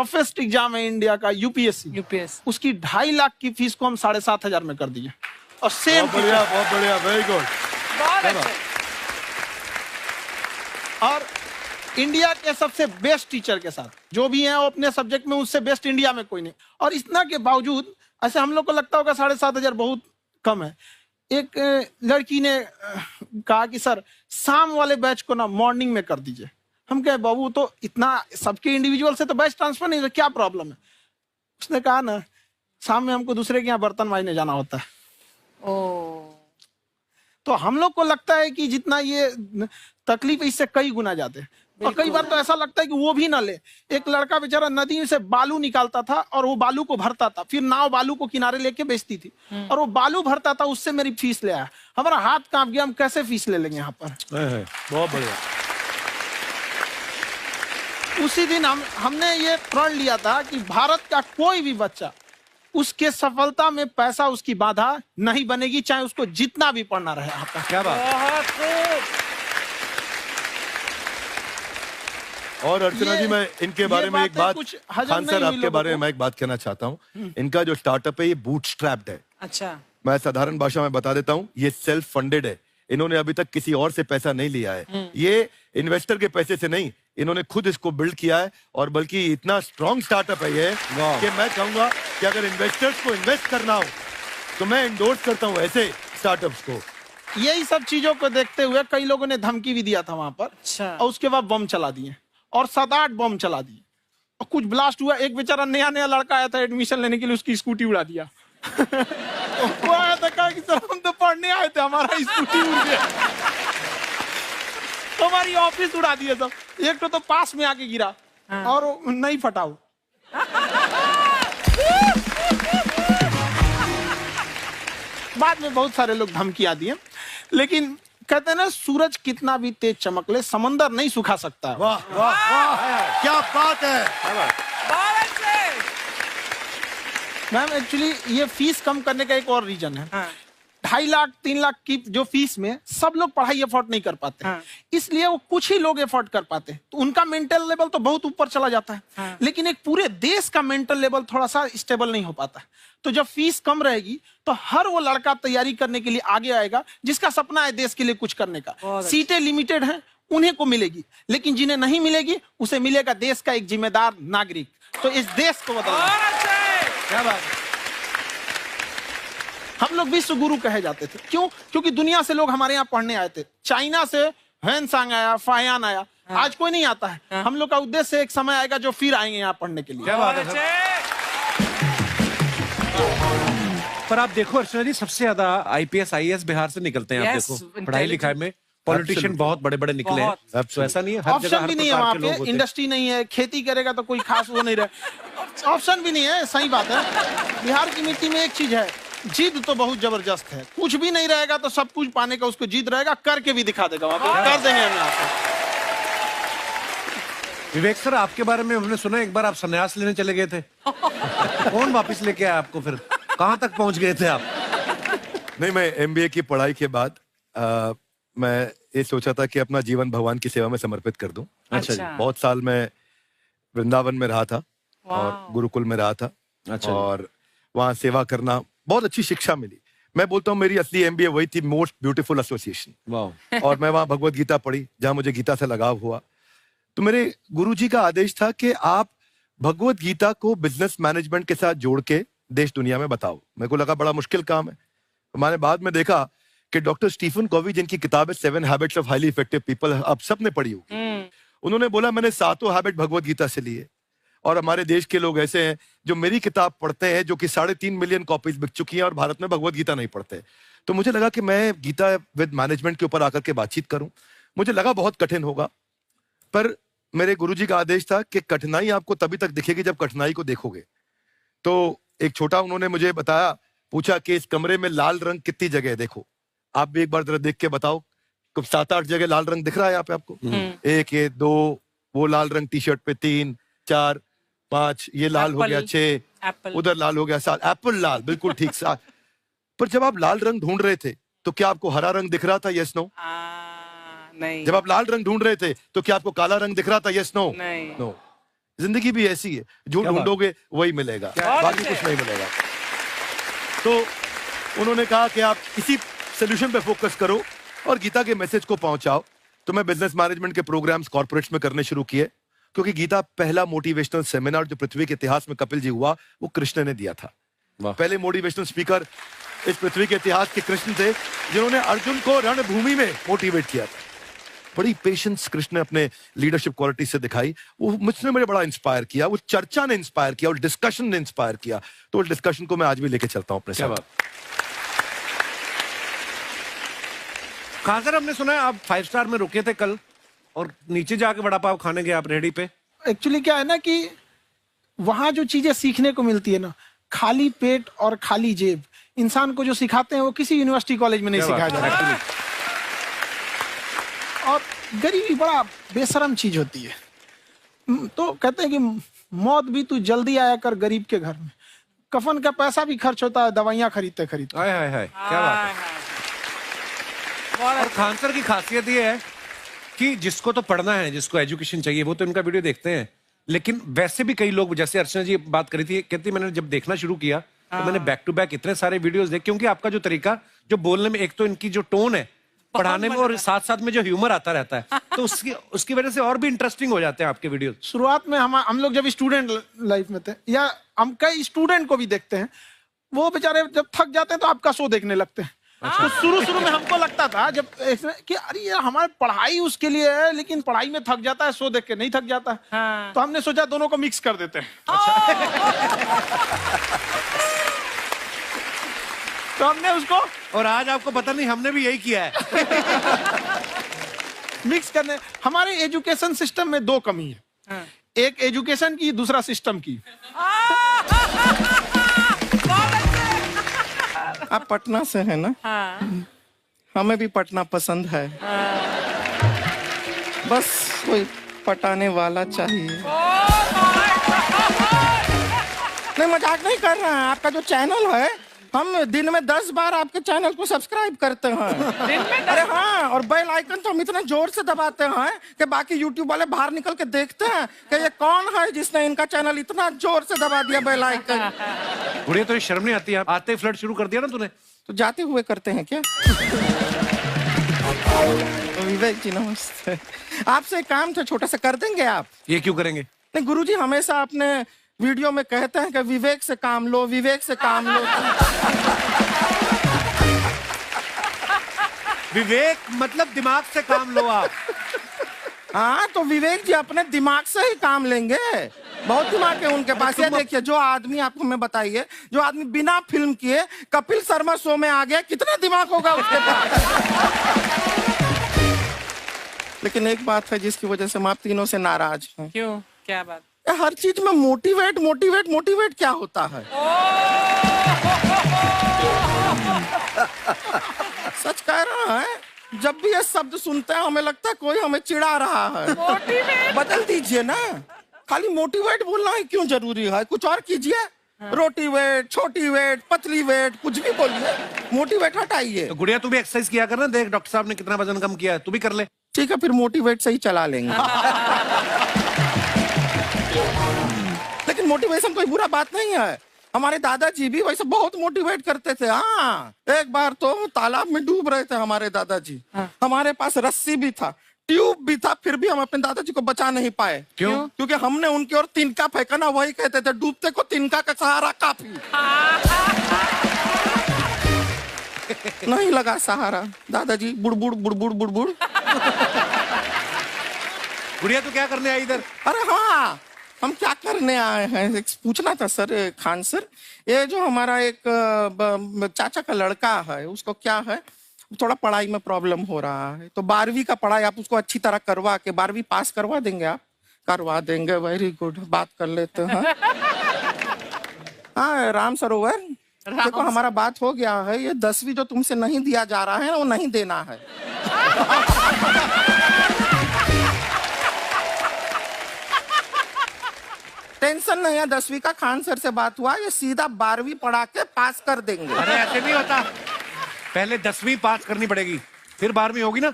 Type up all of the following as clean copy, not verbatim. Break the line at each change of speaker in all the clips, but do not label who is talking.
Toughest exam है India का, UPSC, उसकी 2.5 लाख की फीस को हम 7,500 में कर दिए। और सेम
बहुत बढ़िया, वेरी गुड।
और इंडिया के सबसे बेस्ट टीचर के साथ जो भी हैं वो अपने सब्जेक्ट में उससे बेस्ट इंडिया में कोई नहीं। और इतना के बावजूद ऐसे हम लोग को लगता होगा 7,500 बहुत कम है। एक लड़की ने कहा कि सर शाम वाले बैच को ना मॉर्निंग में कर दीजिए। हम कहे बाबू तो इतना सबके इंडिविजुअल से तो बैच ट्रांसफर नहीं, क्या प्रॉब्लम है? उसने कहा ना शाम में हमको दूसरे के यहाँ बर्तन मांजने जाना होता है। तो हम लोग को लगता है कि जितना ये तकलीफ इससे कई गुना जाते हैं। और कई बार तो ऐसा लगता है कि वो भी ना ले। एक लड़का बेचारा नदी से बालू निकालता था और वो बालू को भरता था, फिर नाव बालू को किनारे लेके बेचती थी और वो बालू भरता था, उससे मेरी फीस ले आया। हमारा हाथ कांप गया, हम कैसे फीस ले लेंगे यहाँ पर।
बहुत बढ़िया।
उसी दिन हमने ये प्रण लिया था कि भारत का कोई भी बच्चा उसके सफलता में पैसा उसकी बाधा नहीं बनेगी, चाहे उसको जितना भी पढ़ना रहे। आपका
क्या बात। और अर्चना जी, मैं इनके बारे में एक बात, खान सर आपके बारे में मैं एक बात कहना चाहता हूँ। इनका जो स्टार्टअप है ये बूटस्ट्रैप्ड है।
अच्छा,
मैं साधारण भाषा में बता देता हूँ, ये सेल्फ फंडेड है। इन्होंने अभी तक किसी और से पैसा नहीं लिया है। ये इन्वेस्टर के पैसे से नहीं, इन्होंने खुद इसको बिल्ड किया है। और बल्कि इतना स्ट्रॉन्ग स्टार्टअप है ये कि मैं कहूंगा कि अगर इन्वेस्टर्स को इन्वेस्ट करना हो तो मैं एंडोर्स करता हूँ ऐसे स्टार्टअप्स को।
यही सब चीजों को देखते हुए कई लोगों ने धमकी भी दिया था वहां पर।
अच्छा।
और उसके बाद बम चला दिए और 7-8 बम चला दिए और कुछ ब्लास्ट हुआ। एक बेचारा नया लड़का आया था एडमिशन लेने के लिए, उसकी स्कूटी उड़ा दिया। वो आया था, कहा कि सर हम तो पढ़ने आए थे, हमारा स्कूटी उड़ गया। हमारी ऑफिस उड़ा दिए सब। एक तो पास में आके गिरा और नहीं फटा वो। बाद में बहुत सारे लोग धमकियां दिए, लेकिन कहते हैं ना सूरज कितना भी तेज चमक ले समंदर नहीं सुखा सकता।
वाह वाह वाह, क्या बात है।
मैम एक्चुअली ये फीस कम करने का एक और रीजन है। 2.5 लाख 3 लाख की जो फीस में सब लोग पढ़ाई अफोर्ड नहीं कर पाते। इसलिए वो कुछ ही लोग अफोर्ड कर पाते हैं, तो उनका मेंटल लेवल तो बहुत ऊपर चला जाता है। लेकिन एक पूरे देश का मेंटल लेवल थोड़ा सा स्टेबल नहीं हो पाता। तो जब फीस कम रहेगी तो हर वो लड़का तैयारी करने के लिए आगे आएगा जिसका सपना है देश के लिए कुछ करने का। सीटें लिमिटेड हैं, उन्हें को मिलेगी, लेकिन जिन्हें नहीं मिलेगी उसे मिलेगा देश का एक जिम्मेदार नागरिक। तो इस देश को बदलना। क्या बात है। हम लोग विश्व गुरु कहे जाते थे, क्यों? क्योंकि दुनिया से लोग हमारे यहाँ पढ़ने आए थे। चाइना से ह्वेनसांग आया, फायान आया, आज कोई नहीं आता है। हम लोग का उद्देश्य एक समय आएगा जो फिर आएंगे यहाँ पढ़ने के लिए।
क्या बात है सर।
पर आप देखो अर्चना जी, सबसे ज्यादा आईपीएस आईएएस बिहार से निकलते हैं। आप देखो पढ़ाई लिखाई में पॉलिटिशियन बहुत बड़े बड़े निकले हैं। तो ऐसा नहीं है, हर जगह
ऑप्शन भी नहीं है वहाँ पे, इंडस्ट्री नहीं है, खेती करेगा तो कोई खास वो नहीं रहे। ऑप्शन भी नहीं है, सही बात है। बिहार की मिट्टी में एक चीज है, जिद तो बहुत जबरदस्त है। कुछ भी नहीं रहेगा तो सब कुछ पाने का उसको जिद रहेगा, करके भी दिखा देगा। वहाँ पे कर देंगे हम यहाँ पे।
विवेक सर, आपके बारे में हमने सुना एक बार आप संन्यास लेने चले गए थे। कौन वापस लेके आया आपको? फिर कहाँ तक पहुंच गए थे आप?
नहीं, मैं एमबीए की पढ़ाई के बाद मैं ये सोचा था कि अपना जीवन भगवान की सेवा में समर्पित कर दूं।
अच्छा जी।
बहुत साल मैं वृंदावन में रहा था और गुरुकुल में रहा था।
अच्छा।
और वहाँ सेवा करना, बहुत अच्छी शिक्षा मिली। मैं बोलता हूँ मेरी असली एमबीए वही थी, मोस्ट ब्यूटीफुल एसोसिएशन।
वाह।
और मैं वहाँ भगवत गीता पढ़ी, जहाँ मुझे गीता से लगाव हुआ। तो मेरे गुरुजी का आदेश था कि आप भगवत गीता को बिजनेस मैनेजमेंट के साथ जोड़ के देश दुनिया में बताओ। मेरे को लगा बड़ा मुश्किल काम है। मैंने बाद में देखा कि डॉक्टर स्टीफन कॉवी, जिनकी किताब है 7 habits of highly effective people, आप सबने पढ़ी होगी, उन्होंने बोला मैंने 7 हैबिट भगवत गीता से लिए। और हमारे देश के लोग ऐसे हैं जो मेरी किताब पढ़ते हैं, जो कि 3.5 मिलियन कॉपीज बिक चुकी हैं, और भारत में भगवत गीता नहीं पढ़ते। तो मुझे लगा कि मैं गीता विद मैनेजमेंट के ऊपर आकर के बातचीत करूं। मुझे लगा बहुत कठिन होगा, पर मेरे गुरुजी का आदेश था कि कठिनाई आपको तभी तक दिखेगी जब कठिनाई को देखोगे। तो एक छोटा उन्होंने मुझे बताया, पूछा कि इस कमरे में लाल रंग कितनी जगह है, देखो आप भी एक बार जरा देख के बताओ। 7-8 जगह लाल रंग दिख रहा है यहाँ पे आपको? 1 ये 2, वो लाल रंग टी शर्ट पे 3 4 5, ये लाल हो गया 6, उधर लाल हो गया 7, एप्पल लाल, बिल्कुल ठीक 7। पर जब आप लाल रंग ढूंढ रहे थे तो क्या आपको हरा रंग दिख रहा था? Yes no?
नहीं।
जब आप लाल रंग ढूंढ रहे थे तो क्या आपको काला रंग दिख रहा था? Yes no?
नहीं।
नो। जिंदगी भी ऐसी है, जो ढूंढोगे वही मिलेगा, बाकी कुछ नहीं मिलेगा। तो उन्होंने कहा कि आप इसी सोल्यूशन पे फोकस करो और गीता के मैसेज को पहुंचाओ। तो मैं बिजनेस मैनेजमेंट के प्रोग्राम्स कॉर्पोरेट्स में करने शुरू किए, क्योंकि गीता पहला मोटिवेशनल सेमिनार जो पृथ्वी के इतिहास में कपिल जी हुआ, वो कृष्ण ने दिया था। पहले मोटिवेशनल स्पीकर इस पृथ्वी के इतिहास के कृष्ण थे, जिन्होंने अर्जुन को रणभूमि में मोटिवेट किया था। बड़ी पेशेंस कृष्ण ने अपने लीडरशिप क्वालिटी से दिखाई, वो मुझसे मुझे बड़ा इंस्पायर किया, वो चर्चा ने इंस्पायर किया और डिस्कशन ने इंस्पायर किया। तो उस डिस्कशन को मैं आज भी लेके चलता हूं अपने साथ।
कहां सर, हमने सुना है आप 5 स्टार में रुके थे कल और नीचे जाके वड़ा पाव खाने गए आप रेहड़ी पे।
एक्चुअली क्या है ना कि वहां जो चीजें सीखने को मिलती है ना, खाली पेट और खाली जेब इंसान को जो सिखाते हैं वो किसी यूनिवर्सिटी कॉलेज में नहीं सिखाया जाता। और गरीबी बड़ा बेशरम चीज होती है। तो कहते हैं कि मौत भी तू जल्दी आया कर गरीब के घर में, कफन का पैसा भी खर्च होता है दवाइयां खरीदते खरीदते।
हाय हाय हाय, क्या बात है। और खान सर की खासियत ये है कि जिसको तो पढ़ना है, जिसको एजुकेशन चाहिए, वो तो इनका वीडियो देखते हैं। लेकिन वैसे भी कई लोग, जैसे अर्चना जी बात करी थी, कहती मैंने जब देखना शुरू किया तो मैंने बैक टू बैक इतने सारे वीडियोस देखे, क्योंकि आपका जो तरीका जो बोलने में, एक तो इनकी जो टोन है पढ़ाने में, और साथ साथ में जो ह्यूमर आता रहता है, तो उसकी वजह से और भी इंटरेस्टिंग हो जाते हैं आपके वीडियो।
शुरुआत में हम लोग जब स्टूडेंट लाइफ में थे, या हम कई स्टूडेंट को भी देखते हैं, वो बेचारे जब थक जाते हैं तो आपका शो देखने लगते हैं। तो शुरू में हमको लगता था जब कि अरे यार हमारी पढ़ाई उसके लिए है, लेकिन पढ़ाई में थक जाता है, शो देख के नहीं थक जाता है। हाँ। तो हमने सोचा दोनों को मिक्स कर देते हैं। तो हमने उसको,
और आज आपको पता नहीं हमने भी यही किया है।
मिक्स करने। हमारे एजुकेशन सिस्टम में 2 कमी है। हाँ। एक एजुकेशन की, दूसरा सिस्टम की।
आप पटना से है ना?
हाँ।
हमें भी पटना पसंद है। बस कोई पटाने वाला चाहिए। नहीं, मजाक नहीं कर रहे हैं। आपका जो चैनल है, हम दिन में 10 बार आपके चैनल को सब्सक्राइब करते हैं।
दिन में 10?
अरे हाँ, और बेल आइकन तो हम इतना जोर से दबाते हैं कि बाकी यूट्यूब वाले बाहर निकल के देखते हैं कि ये कौन है जिसने इनका चैनल इतना जोर से दबा दिया बेल आइकन।
बुढ़िया, तो शर्म नहीं आती है? आते ही फ्लर्ट शुरू कर दिया ना तूने।
तो जाते हुए करते हैं क्या? विवेक जी नमस्ते। आपसे एक काम था छोटा सा, कर देंगे आप?
ये क्यों करेंगे?
नहीं, गुरुजी हमेशा अपने वीडियो में कहते हैं कि विवेक से काम लो, विवेक से काम लो।
विवेक मतलब दिमाग से काम लो आप।
हाँ, तो विवेक जी अपने दिमाग से ही काम लेंगे। बहुत दिमाग है उनके पास। ये देखिए, जो आदमी, आपको मैं बताइए, जो आदमी बिना फिल्म किए कपिल शर्मा शो में आ गया, कितना दिमाग होगा उसके पास। लेकिन एक बात है जिसकी वजह से हम आप तीनों से नाराज हैं।
क्यों? क्या बात?
हर चीज में मोटिवेट मोटिवेट मोटिवेट क्या होता है? सच कह रहा है, जब भी ये शब्द सुनते हैं हमें लगता है कोई हमें चिढ़ा रहा है।
मोटिवेट?
बदल दीजिए ना, खाली मोटिवेट बोलना ही क्यों जरूरी है? कुछ और कीजिए। रोटी वेट, छोटी वेट, पतली वेट, कुछ भी बोलिए, मोटिवेट हटाइए।
तो गुड़िया, तू भी एक्सरसाइज किया कर ना, देख डॉक्टर साहब ने कितना वजन कम किया है, तू भी कर ले।
ठीक है, फिर मोटिवेट से ही चला लेंगे। लेकिन मोटिवेशन कोई बुरा बात नहीं है। हमारे दादाजी भी वैसे बहुत मोटिवेट करते थे। हाँ, एक बार तो तालाब में डूब रहे थे हमारे दादाजी। हमारे पास रस्सी भी था, ट्यूब भी था, फिर भी हम अपने दादाजी को बचा नहीं पाए।
क्यों?
क्योंकि हमने उनकी ओर तिनका फेंका ना, वही कहते थे डूबते को तिनका का सहारा काफी। नहीं लगा सहारा, दादाजी बुड़बुड़ बुड़बुड़ बुड़बुड़।
गुड़िया, तू क्या करने आई इधर?
अरे हाँ, हम क्या करने आए हैं, एक पूछना था सर, खान सर। ये जो हमारा एक चाचा का लड़का है, उसको क्या है, थोड़ा पढ़ाई में प्रॉब्लम हो रहा है। तो 12वीं का पढ़ाई आप उसको अच्छी तरह करवा के 12वीं पास करवा देंगे आप? करवा देंगे, वेरी गुड, बात कर लेते हैं। हाँ, राम सरोवर, देखो हमारा बात हो गया है। ये 10वीं जो तुमसे नहीं दिया जा रहा है, वो नहीं देना है। टेंशन नहीं है, 10वीं का खान सर से बात हुआ, ये सीधा 12वीं पढ़ा के पास कर देंगे।
अरे ऐसे नहीं होता, पहले 10वीं पास करनी पड़ेगी, फिर 12वीं होगी ना।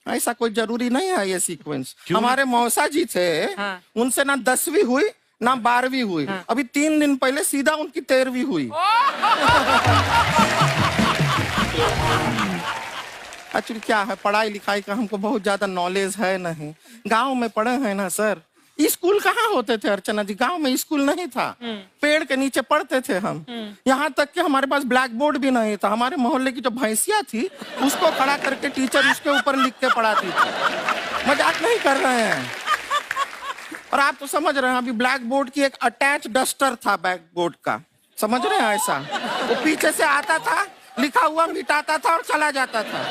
ऐसा कोई जरूरी नहीं है ये सीक्वेंस। हमारे मौसा जी थे, उनसे ना 10वीं हुई ना 12वीं हुई, अभी 3 दिन पहले सीधा उनकी 13वीं हुई। एक्चुअली क्या है, पढ़ाई लिखाई का हमको बहुत ज्यादा नॉलेज है नहीं, गांव में पढ़े हैं ना सर। स्कूल कहाँ होते थे अर्चना जी, गांव में स्कूल नहीं था, पेड़ के नीचे पढ़ते थे हम। यहाँ तक कि हमारे पास ब्लैक बोर्ड भी नहीं था, हमारे मोहल्ले की जो भैंसिया थी उसको खड़ा करके टीचर उसके ऊपर लिख के पढ़ाती थी। मजाक नहीं कर रहे हैं। और आप तो समझ रहे हैं, अभी ब्लैक बोर्ड की एक अटैच डस्टर था बैक बोर्ड का, समझ रहे हैं ऐसा, वो पीछे से आता था, लिखा हुआ मिटाता था और चला जाता था।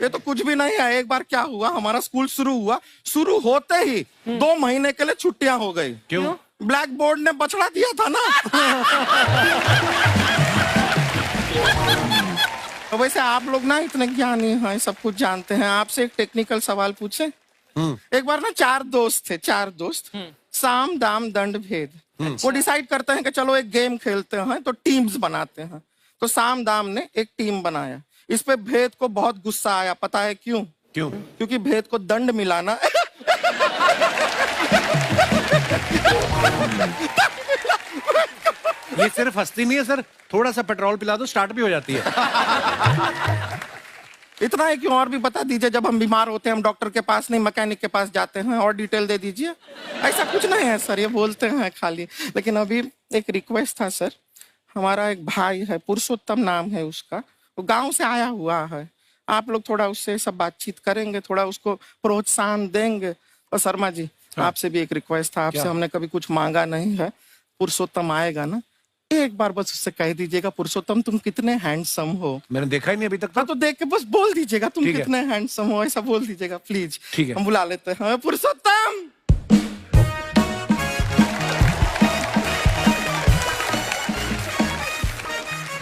ये तो कुछ भी नहीं है। एक बार क्या हुआ, हमारा स्कूल शुरू हुआ, शुरू होते ही 2 महीने के लिए छुट्टियां हो गई।
क्यों?
ब्लैक बोर्ड ने बछड़ा दिया था ना। तो वैसे आप लोग ना इतने ज्ञानी हैं, सब कुछ जानते हैं। आपसे एक टेक्निकल सवाल पूछे। एक बार ना 4 दोस्त थे, 4 दोस्त, साम दाम दंड भेद। वो डिसाइड करते हैं कि चलो एक गेम खेलते हैं, तो टीम्स बनाते हैं। तो साम दाम ने एक टीम बनाया। इस पे भेद को बहुत गुस्सा आया, पता है क्यों?
क्यों?
क्योंकि भेद को दंड मिलाना।
ये सिर्फ हंसती नहीं है सर, थोड़ा सा पेट्रोल पिला दो स्टार्ट भी हो जाती है।
इतना है कि और भी बता दीजिए, जब हम बीमार होते हैं हम डॉक्टर के पास नहीं मैकेनिक के पास जाते हैं, और डिटेल दे दीजिए। ऐसा कुछ नहीं है सर, ये बोलते हैं खाली। लेकिन अभी एक रिक्वेस्ट था सर, हमारा एक भाई है, पुरुषोत्तम नाम है उसका, वो गांव से आया हुआ है। आप लोग थोड़ा उससे सब बातचीत करेंगे, थोड़ा उसको प्रोत्साहन देंगे। और शर्मा जी, आपसे भी एक रिक्वेस्ट था, आपसे हमने कभी कुछ मांगा नहीं है। पुरुषोत्तम आएगा ना, एक बार बस उससे कह दीजिएगा, पुरुषोत्तम तुम कितने हैंडसम हो।
मैंने देखा ही नहीं अभी तक।
तो देख के बस बोल दीजिएगा तुम
ठीक है।
कितने हैंडसम हो, ऐसा बोल दीजिएगा प्लीज।
ठीक है।
हम बुला लेते हैं पुरुषोत्तम।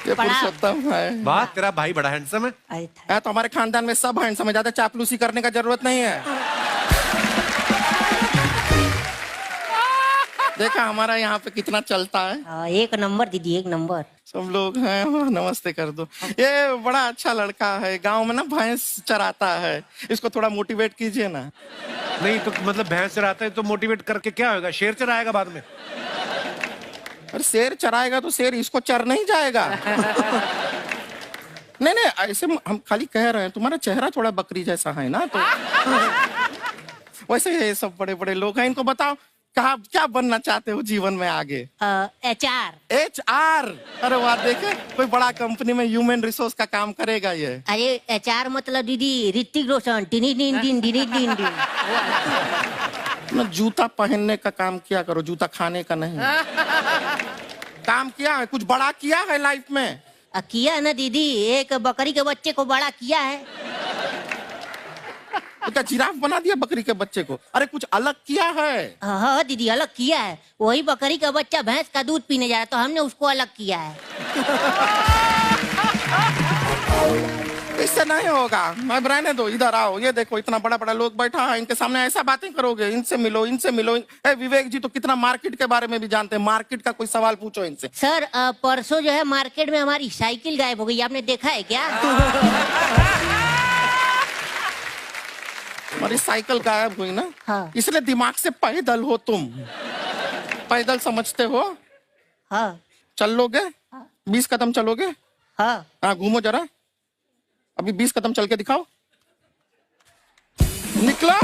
ये पुरुषोत्तम है।
वाह, तेरा भाई बड़ा हैंडसम है।
है तो हमारे खानदान में सब हैंडसम है, ज्यादा चापलूसी करने का जरूरत नहीं है। देखा हमारा यहाँ पे कितना चलता है।
एक नंबर दीदी, एक नंबर।
सब लोग हैं, नमस्ते कर दो। ये बड़ा अच्छा लड़का है, गांव में ना भैंस चराता है, इसको थोड़ा मोटिवेट कीजिए ना।
नहीं तो मतलब भैंस चराता है तो मोटिवेट करके क्या होगा, शेर चराएगा बाद में।
अरे शेर चराएगा तो शेर इसको चर नहीं जाएगा। नहीं नहीं, ऐसे हम खाली कह रहे हैं, तुम्हारा चेहरा थोड़ा बकरी जैसा है ना, तो वैसे ये सब बड़े बड़े लोग हैं। इनको बताओ कहा क्या बनना चाहते हो जीवन में आगे?
HR।
HR? अरे वाह, देखे कोई बड़ा कंपनी में ह्यूमन रिसोर्स का काम करेगा ये।
अरे HR मतलब दीदी Hrithik Roshan. Tiny tin tin tiny tin tin.
ना जूता पहनने का काम किया करो, जूता खाने का नहीं। काम किया है, कुछ बड़ा किया है लाइफ में?
किया ना दीदी, एक बकरी के बच्चे को बड़ा किया है।
तो क्या जिराफ बना दिया बकरी के बच्चे को? अरे कुछ अलग किया है।
हाँ दीदी, अलग किया है। वही बकरी का बच्चा भैंस का दूध पीने जा रहा है, तो हमने उसको अलग किया है।
इससे नहीं होगा, मैं रहने दो, इधर आओ। ये देखो इतना बड़ा बड़ा लोग बैठा है, इनके सामने ऐसा बातें करोगे? इनसे मिलो, इनसे मिलो। विवेक जी तो कितना मार्केट के बारे में भी जानते हैं, मार्केट का कोई सवाल पूछो इनसे।
सर परसों जो है मार्केट में हमारी साइकिल गायब हो गई, आपने देखा है क्या?
हमारी साइकिल गायब हुई ना,
हाँ।
इसलिए दिमाग से पैदल हो तुम। पैदल समझते हो?
हाँ।
चल लोगे? 20 कदम चलोगे?
हाँ।
हाँ, घूमो जरा, अभी 20 कदम चल के दिखाओ। निकलो।